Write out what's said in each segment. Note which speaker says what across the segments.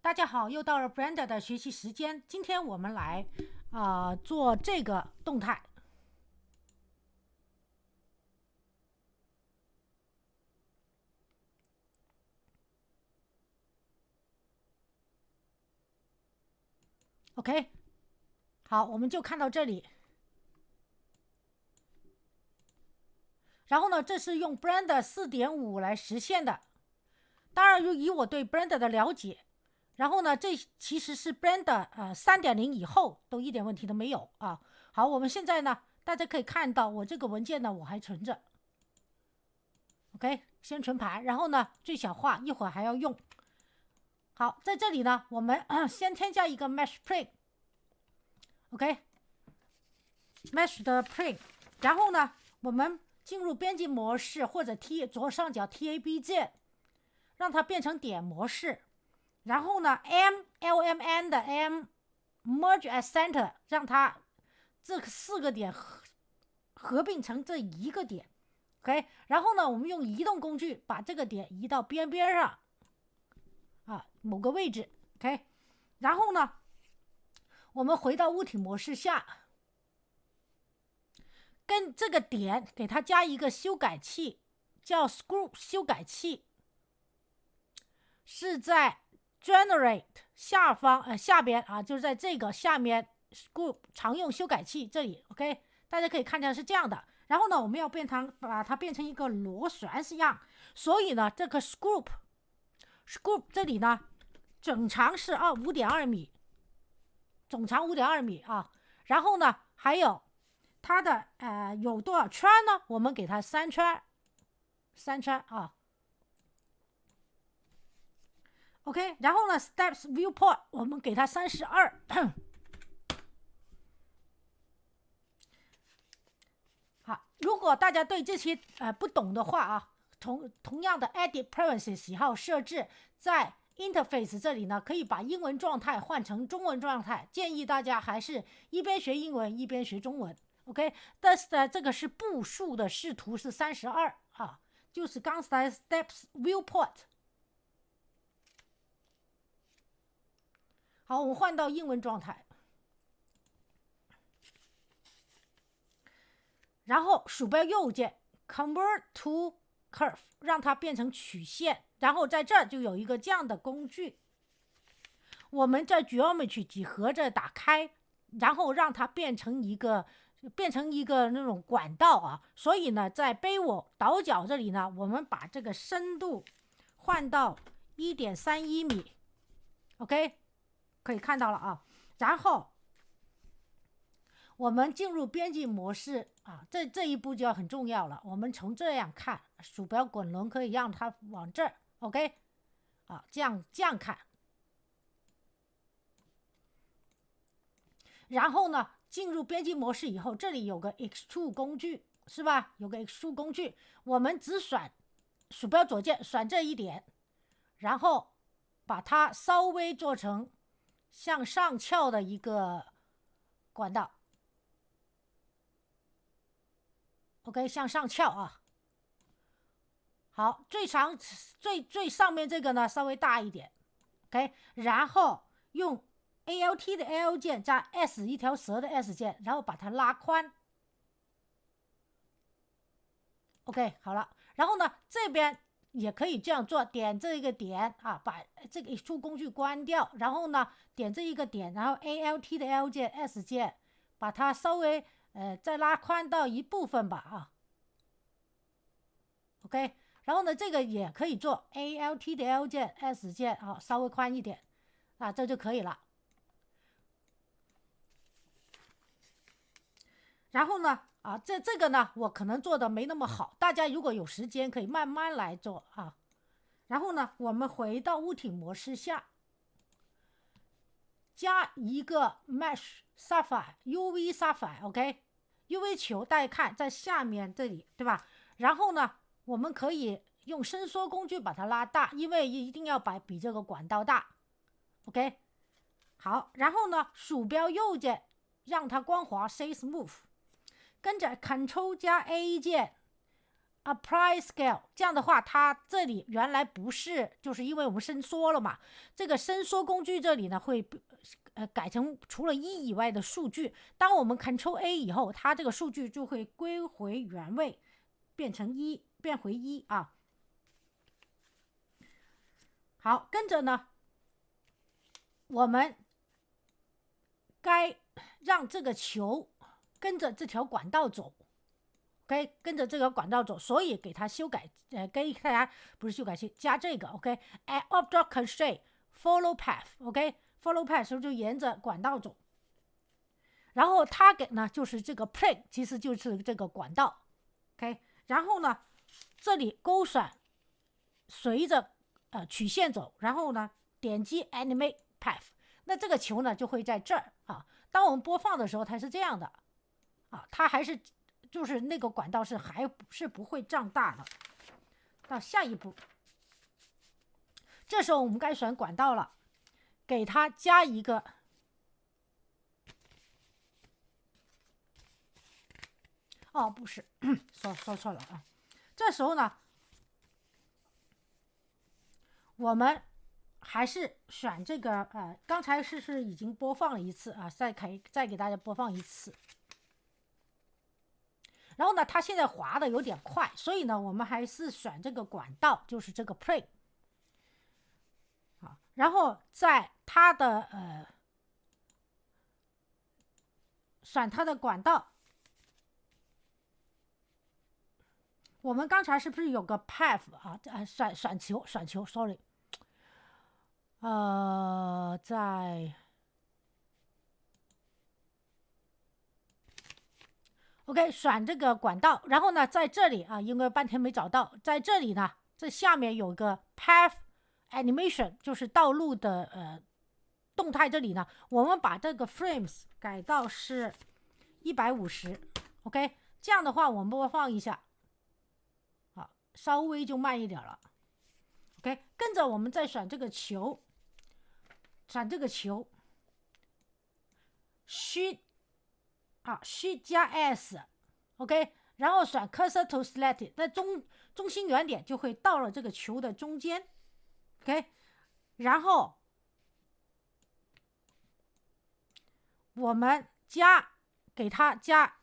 Speaker 1: 大家好，又到了 Brenda 的学习时间。今天我们来做这个动态。OK， 好，我们就看到这里。然后呢，这是用 Brenda 4.5 来实现的。当然，以我对 Brenda 的了解，然后呢，这其实是 Brenda 3.0 以后都一点问题都没有啊。好，我们现在呢，大家可以看到我这个文件呢，我还存着。OK， 先存盘，然后呢，最小化，一会儿还要用。好，在这里呢，我们先添加一个 mesh print。OK，mesh 的 print， 然后呢，我们进入编辑模式或者左上角 tab 键，让它变成点模式。然后呢 ，lmn 的 m merge as center， 让它这4个点合并成这一个点。OK， 然后呢，我们用移动工具把这个点移到边上某个位置。OK， 然后呢，我们回到物体模式下，跟这个点给它加一个修改器，叫 Scoop 修改器，是在 Generate 下边就是在这个下面 Scoop 常用修改器这里。OK， 大家可以看见是这样的。然后呢，我们要把它变成一个螺旋样，所以呢，这个 Scoop 这里呢，整长是5.2米，总长5.2米啊。然后呢，还有它的有多少圈呢？我们给它3圈啊。OK， 然后呢 ，Steps Viewport 我们给它32。好，如果大家对这些不懂的话啊，同样的 Edit Preferences 喜好设置，在 Interface 这里呢，可以把英文状态换成中文状态。建议大家还是一边学英文一边学中文。OK， 但是呢，这个是步数的视图是32啊，就是刚才 Steps Viewport。好，我们换到英文状态。然后鼠标右键 Convert to Curve， 让它变成曲线。然后在这儿就有一个这样的工具，我们在 Geometry 几何这打开，然后让它变成一个那种管道啊。所以呢，在Bevel倒角这里呢，我们把这个深度换到 1.31 米。OK， 可以看到了啊。然后我们进入编辑模式啊，这一步就要很重要了。我们从这样看，鼠标滚轮可以让它往这儿 ，OK， 这样看。然后呢，进入编辑模式以后，这里有个 Extrude 工具，是吧？有个 Extrude 工具，我们只选鼠标左键选这一点，然后把它稍微做成向上翘的一个管道。OK， 向上翘啊。好，最上面这个呢稍微大一点。OK， 然后用 Alt 的 L 键加 S 一条蛇的 S 键，然后把它拉宽。OK， 好了。然后呢，这边也可以这样做，点这一个点把这个Extrude工具关掉，然后呢，点这一个点，然后 Alt 的 L 键 S 键，把它稍微再拉宽到一部分吧OK， 然后呢，这个也可以做 Alt 的 L 键 S 键稍微宽一点这就可以了。然后呢这个呢我可能做的没那么好，大家如果有时间可以慢慢来做然后呢，我们回到物体模式下，加一个 Mesh Sapphire UV Sapphire OK，UV 球大家看在下面这里对吧？然后呢，我们可以用伸缩工具把它拉大，因为一定要比这个管道大。OK， 好，然后呢，鼠标右键让它光滑 Say Smooth， 跟着 Ctrl 加 A 键 apply scale， 这样的话它这里原来不是，就是因为我们伸缩了嘛，这个伸缩工具这里呢会改成除了1以外的数据。当我们 Ctrl A 以后，它这个数据就会归回原位，变回1啊。好，跟着呢，我们该让这个球跟着这条管道走。OK， 跟着这个管道走，所以给它修改，给大家不是修改器，加这个 OK，add object constraint follow path，OK，follow path 时候就沿着管道走，然后 target 呢就是这个 plane， 其实就是这个管道 ，OK， 然后呢这里勾选随着曲线走，然后呢点击 animate path， 那这个球呢就会在这儿啊。当我们播放的时候，它是这样的啊，它还是。就是那个管道还是不会胀大的。到下一步，这时候我们该选管道了，给它加一个不是说错了啊。这时候呢，我们还是选这个刚才是已经播放了一次啊，再给大家播放一次。然后呢，它现在滑的有点快，所以呢，我们还是选这个管道，就是这个 plane。好，然后在它的选它的管道。我们刚才是不是有个 path 啊？选球 ，sorry。在。OK， 选这个管道，然后呢，在这里啊，因为半天没找到，在这里呢，这下面有个 path animation， 就是道路的动态。这里呢，我们把这个 frames 改到是150 ，OK， 这样的话我们播放一下，啊，稍微就慢一点了。OK， 跟着我们再选这个球，Shift加 S，OK， 然后选 Cursor to Select， 那中心原点就会到了这个球的中间 ，OK， 然后我们给它加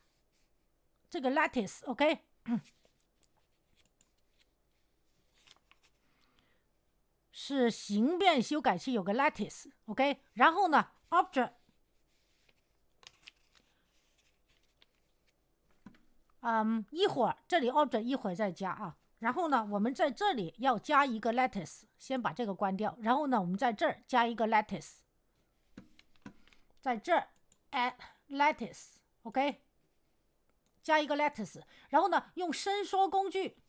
Speaker 1: 这个 Lattice，OK， 是形变修改器有个 Lattice，OK， 然后呢 Object。一会儿这里 object 一会儿再加啊，然后呢，我们在这里要加一个 lattice， 先把这个关掉，然后呢，我们在这儿加一个 lattice， 在这儿 add lattice，OK， 加一个 lattice， 然后呢，用伸缩工具。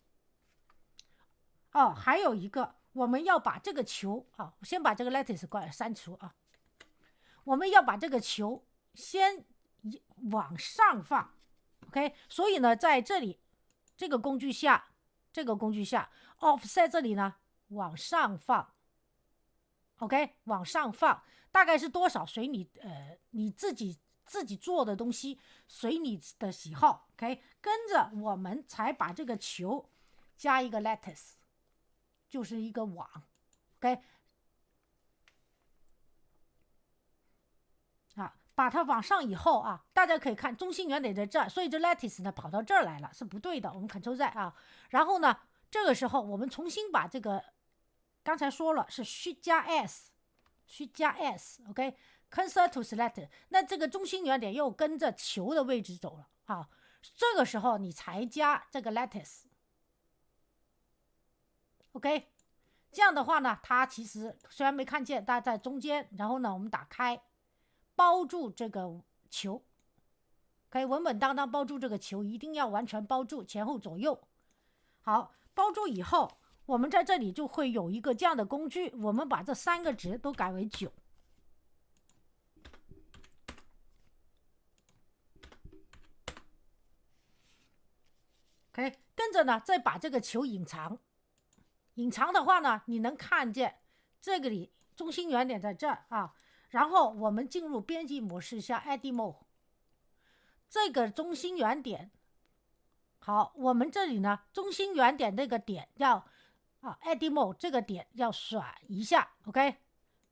Speaker 1: 还有一个，我们要把这个球啊，先把这个 lattice 删除啊，我们要把这个球先往上放。OK， 所以呢，在这里这个工具下 offset 这里呢往上放 ，OK， 往上放，大概是多少随你自己做的东西随你的喜好 ，OK， 跟着我们才把这个球加一个 lattice， 就是一个网 ，OK。把它往上以后啊，大家可以看中心原点在这儿，所以这 lattice 呢跑到这儿来了，是不对的。我们 Ctrl Z 啊，然后呢，这个时候我们重新把这个刚才说了是 Shift 加 S，OK，Cursor to Select， 那这个中心原点又跟着球的位置走了啊，这个时候你才加这个 lattice，OK， 这样的话呢，它其实虽然没看见，但在中间，然后呢，我们打开。包住这个球，可以稳稳当当包住这个球，一定要完全包住前後左右。好，包住以后，我们在这里就会有一个这样的工具，我们把这3个值都改为9。OK， 跟着呢，再把这个球隐藏。隐藏的话呢，你能看见这个里中心原点在这儿啊。然后我们进入编辑模式下 Edit Mode， 这个中心原点好，我们这里呢，中心原点这个点要edit mode 这个点要选一下 ，OK，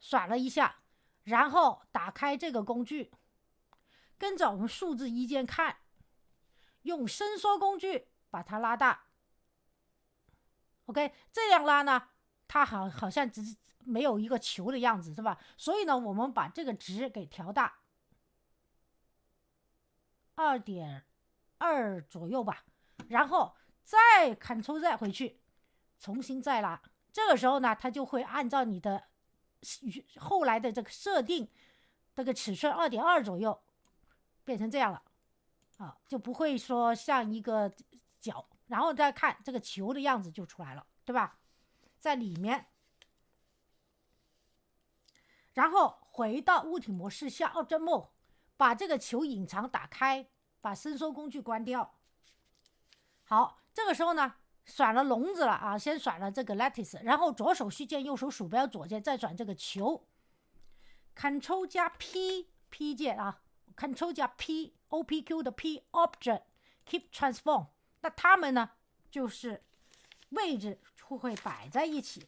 Speaker 1: 选了一下，然后打开这个工具，跟着我们数字一键看，用伸缩工具把它拉大 ，OK， 这样拉呢，它好像只是没有一个球的样子，是吧？所以呢，我们把这个值给调大2.2左右吧，然后再 Ctrl Z 回去，重新再拉。这个时候呢，它就会按照你的后来的这个设定，这个尺寸2.2左右，变成这样了就不会说像一个角，然后再看这个球的样子就出来了，对吧？在里面，然后回到物体模式下 Object Mode， 把这个球隐藏打开，把伸缩工具关掉。好，这个时候呢，选了笼子了先选了这个 lattice， 然后左手虚键，右手鼠标左键，再选这个球 ，Ctrl 加 P 键Ctrl 加 OPQ 的 P Object Keep Transform， 那它们呢就是位置会摆在一起。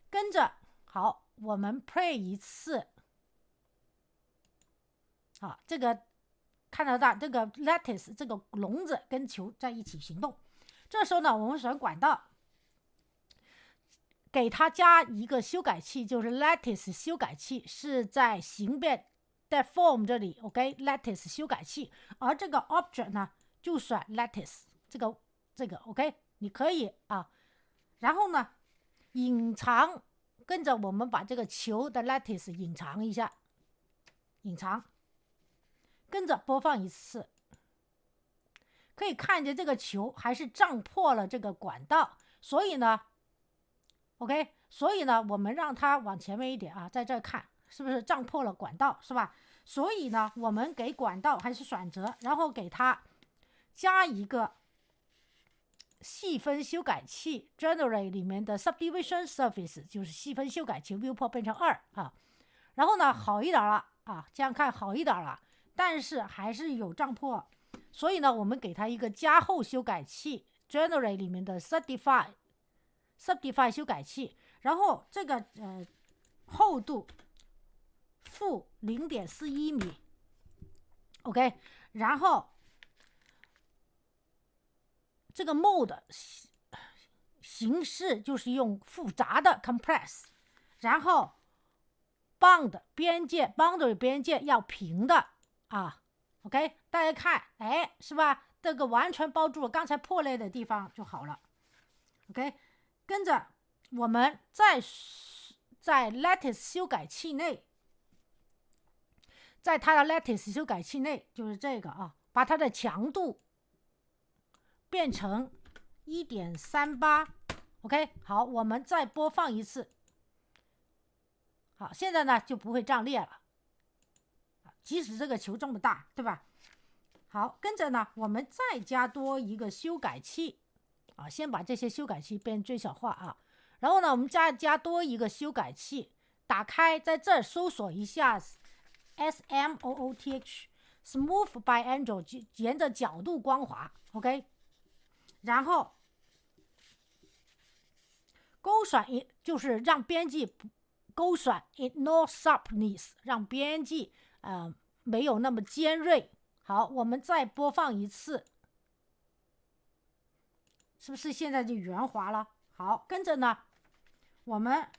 Speaker 1: 跟着好，我们 play 一次，这个看得到这个 lattice 这个笼子跟球在一起行动。这时候呢，我们选管道，给它加一个修改器，就是 lattice 修改器，是在形变 deform 这里 ，OK， lattice 修改器。而这个 object 呢，就选 lattice 这个 OK， 你可以然后呢，隐藏，跟着我们把这个球的 lattice 隐藏一下，隐藏，跟着播放一次。可以看见这个球还是胀破了这个管道，所以呢 ，OK， 所以呢，我们让它往前面一点在这看，是不是胀破了管道，是吧？所以呢，我们给管道还是选择，然后给它加一个细分修改器 Generate 里面的 Subdivision Surface， 就是细分修改器 Viewport 变成2然后呢，好一点了这样看好一点了，但是还是有胀破。所以呢，我们给它一个加厚修改器 Generate 里面的 Subdivide 修改器，然后这个厚度负 0.41 米 OK， 然后这个 mode 形式就是用复杂的 compress， 然后 bound 边界 boundary 边界要平的OK， 大家看，是吧？这个完全包住了刚才破裂的地方就好了。OK， 跟着我们在 lattice 修改器内，在它的 lattice 修改器内就是这个把它的强度变成 1.38。OK， 好，我们再播放一次。好，现在呢就不会胀裂了。即使这个球这么大，对吧？好，跟着呢，我们再加多一个修改器先把这些修改器变最小化然后呢，我们加多一个修改器，打开，在这儿搜索一下 SMOOTH Smooth by Angle， 沿着角度光滑 OK， 然后勾选就是让编辑勾选 Ignore Sharpness， 让编辑没有那么尖锐。好，我们再播放一次，是不是现在就圆滑了？好，跟着呢，我们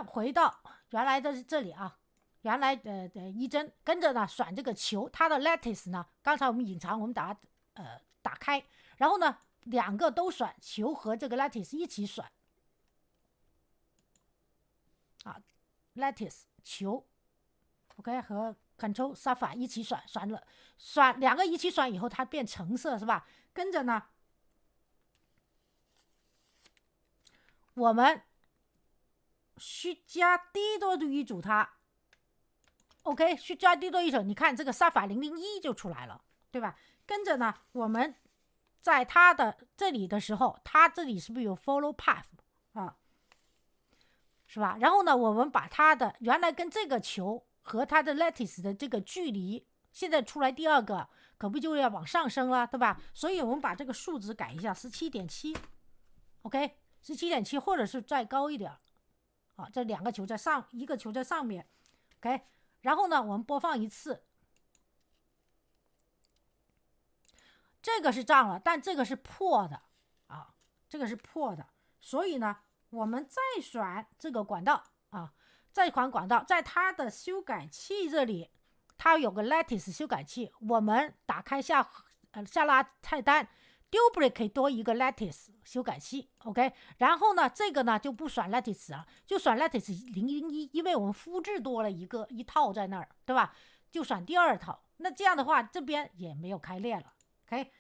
Speaker 1: 回到原来的这里原来的一帧，跟着呢选这个球，它的 lattice 呢，刚才我们隐藏，我们把它打开，然后呢两个都选，球和这个 lattice 一起选lattice 球 OK 和 Ctrl Shift 一起选两个一起选以后，它变橙色是吧？跟着呢，我们需加低多度一组它 OK， 需加低多一组，你看这个 Shift 001就出来了，对吧？跟着呢，我们在它的这里的时候，它这里是不是有 Follow Path是吧？然后呢，我们把它的原来跟这个球和它的 lattice 的这个距离现在出来第二个，可不就要往上升了，对吧？所以我们把这个数值改一下，17.7 ，OK， 17.7或者是再高一点。好，这两个球在上，一个球在上面 ，OK， 然后呢，我们播放一次，这个是涨了，但这个是破的啊，这个是破的，所以呢，我们再选这个管道啊，这款管道在它的修改器这里，它有个 lattice 修改器，我们打开下拉菜单。duplicate 多一个 lattice 修改器 ，OK， 然后呢，这个呢就不选 lattice 了，就选 lattice 001，因为我们复制多了一套在那儿，对吧？就选第二套。那这样的话，这边也没有开裂了 ，OK。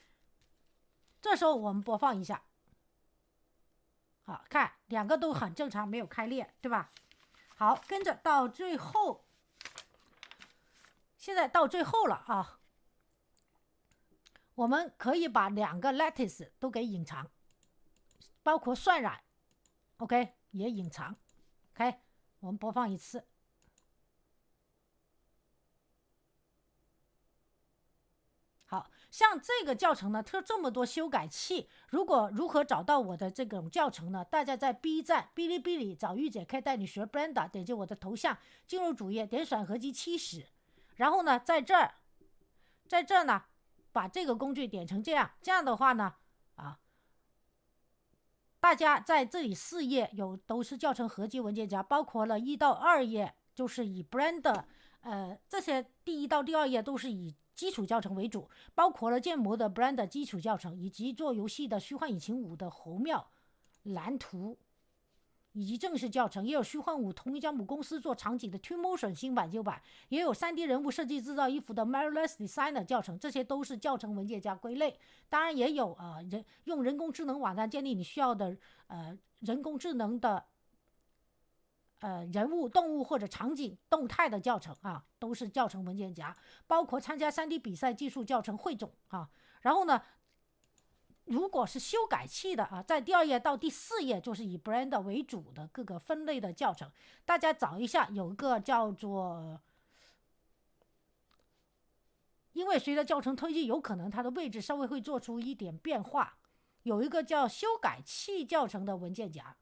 Speaker 1: 这时候我们播放一下，好看，两个都很正常，没有开裂，对吧？好，跟着到最后，现在到最后了啊。我们可以把两个 lattice 都给隐藏，包括渲染 ，OK 也隐藏 ，OK， 我们播放一次。好像这个教程呢，它这么多修改器，如何找到我的这种教程呢？大家在 B 站、哔哩哔哩找御姐开带你学 Blender， 点击我的头像，进入主页，点选合集70，然后呢，在这儿呢。把这个工具点成这样的话呢，大家在这里4页都是教程合集文件夹，包括了1到2页，就是以 Blender， 这些第1到第2页都是以基础教程为主，包括了建模的 Blender 基础教程，以及做游戏的虚幻引擎5的侯庙蓝图。以及正式教程，也有虚幻5同一家母公司做场景的 Twinmotion 新版旧版，也有 3D 人物设计制造衣服的 Mirrorless Designer 教程，这些都是教程文件夹归类。当然也有用人工智能网站建立你需要的人工智能的人物、动物或者场景动态的教程啊，都是教程文件夹，包括参加 3D 比赛技术教程汇总啊。然后呢，如果是修改器的啊，在第2页到第4页就是以 Blender 为主的各个分类的教程，大家找一下，有一个叫做，因为随着教程推进，有可能它的位置稍微会做出一点变化，有一个叫修改器教程的文件夹，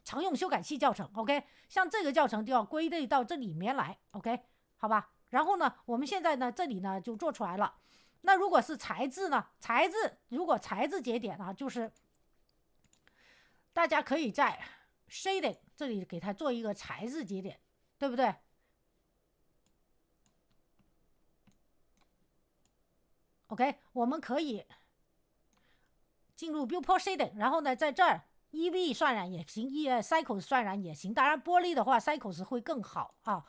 Speaker 1: 常用修改器教程 ，OK， 像这个教程就要归类到这里面来 ，OK， 好吧？然后呢，我们现在呢这里呢就做出来了。那如果是材质呢？如果材质节点啊，就是大家可以在 shading 这里给它做一个材质节点，对不对 ？OK， 我们可以进入 viewport shading， 然后呢，在这儿 EV 渲染也行，Cycles 渲染也行。当然，玻璃的话 Cycles 会更好啊。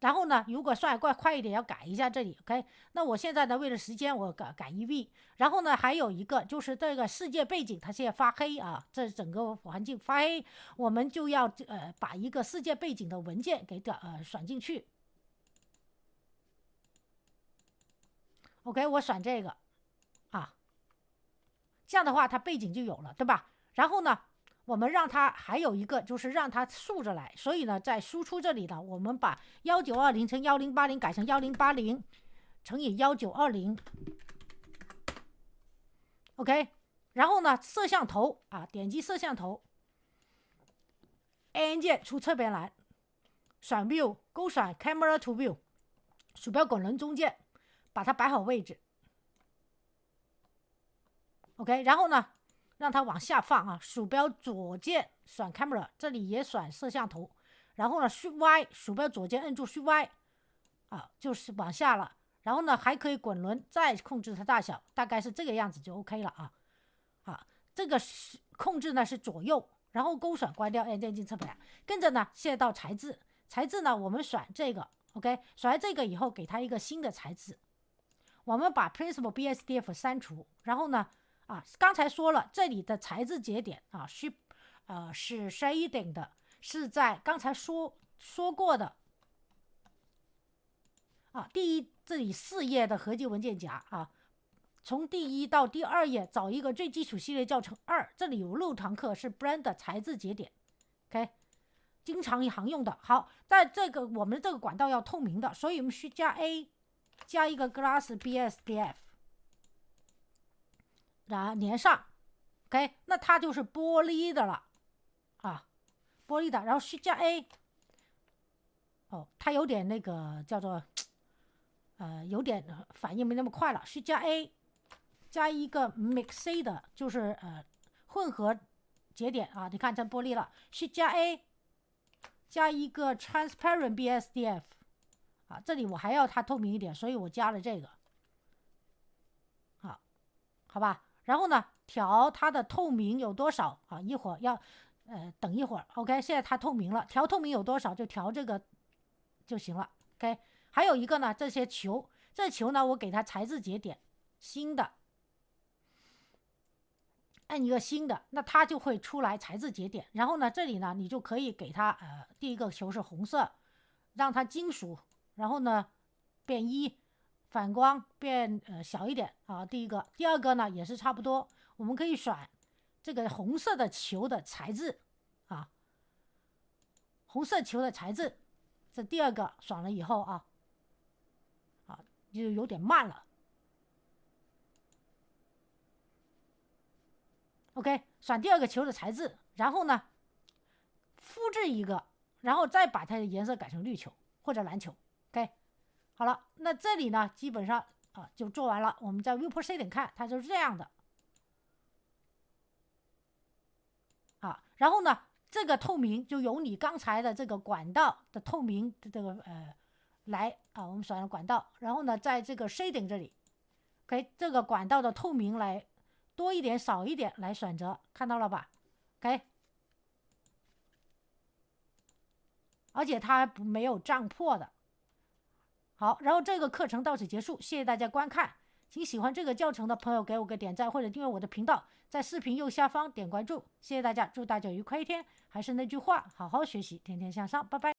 Speaker 1: 然后呢，如果算快一点，要改一下这里 ，OK？ 那我现在呢，为了时间，我改 EV。然后呢，还有一个就是这个世界背景，它现在发黑啊，这整个环境发黑，我们就要把一个世界背景的文件给选进去。OK， 我选这个啊，这样的话它背景就有了，对吧？然后呢？我们让它还有一个就是让它竖着来，所以呢，在输出这里呢，我们把1920乘1080改成1080乘以1920 ，OK， 然后呢，摄像头啊，点击摄像头 ，A 按键出侧边栏，选 View， 勾选 Camera to View， 鼠标滚轮中间，把它摆好位置 ，OK， 然后呢？让它往下放啊，鼠标左键选 camera， 这里也选摄像头，然后呢 Shift Y， 鼠标左键摁住 Shift Y， 啊，就是往下了。然后呢，还可以滚轮再控制它大小，大概是这个样子就 OK 了啊。这个控制呢是左右，然后勾选关掉按键进侧盘。跟着呢，现在到材质呢，我们选这个 OK， 选完这个以后，给它一个新的材质，我们把 Principal BSDF 删除，然后呢。刚才说了，这里的材质节点啊，是shading 的，是在刚才说过的这里4页的合集文件夹啊，从第1到第2页找一个最基础系列教程2，这里有6堂课是 Blender 材质节点 ，OK， 经常行用的。好，在这个我们这个管道要透明的，所以我们需加 A 加一个 glass BSDF， 然后粘上 OK， 那它就是玻璃的了啊，玻璃的。然后 Shift 加 A， 它有点那个叫做有点反应没那么快了。Shift 加 A， 加一个 Mixed， 就是混合节点啊，你看这玻璃了。Shift 加 A， 加一个 Transparent BSDF 啊，这里我还要它透明一点，所以我加了这个。好吧，然后呢，调它的透明有多少啊？一会儿要等一会儿 OK， 现在它透明了，调透明有多少就调这个就行了 OK。还有一个呢，这些球，这球呢我给它材质节点新的，按一个新的，那它就会出来材质节点。然后呢，这里呢你就可以给它第一个球是红色，让它金属，然后呢变1，反光变小一点啊。第一个，第二个呢也是差不多，我们可以选这个红色的球的材质啊，红色球的材质，这第二个选了以后啊，就有点慢了。OK， 选第二个球的材质，然后呢复制一个，然后再把它的颜色改成绿球或者蓝球。OK， 好了，那这里呢基本上就做完了。我们在 View Proceeding 看，它就是这样的然后呢，这个透明就由你刚才的这个管道的透明的这个来我们选了管道，然后呢，在这个 Shading 这里 ，OK， 这个管道的透明来多一点少一点来选择，看到了吧 ？OK， 而且它没有胀破的。好，然后这个课程到此结束，谢谢大家观看。请喜欢这个教程的朋友给我个点赞或者订阅我的频道，在视频右下方点关注。谢谢大家，祝大家愉快一天。还是那句话，好好学习，天天向上，拜拜。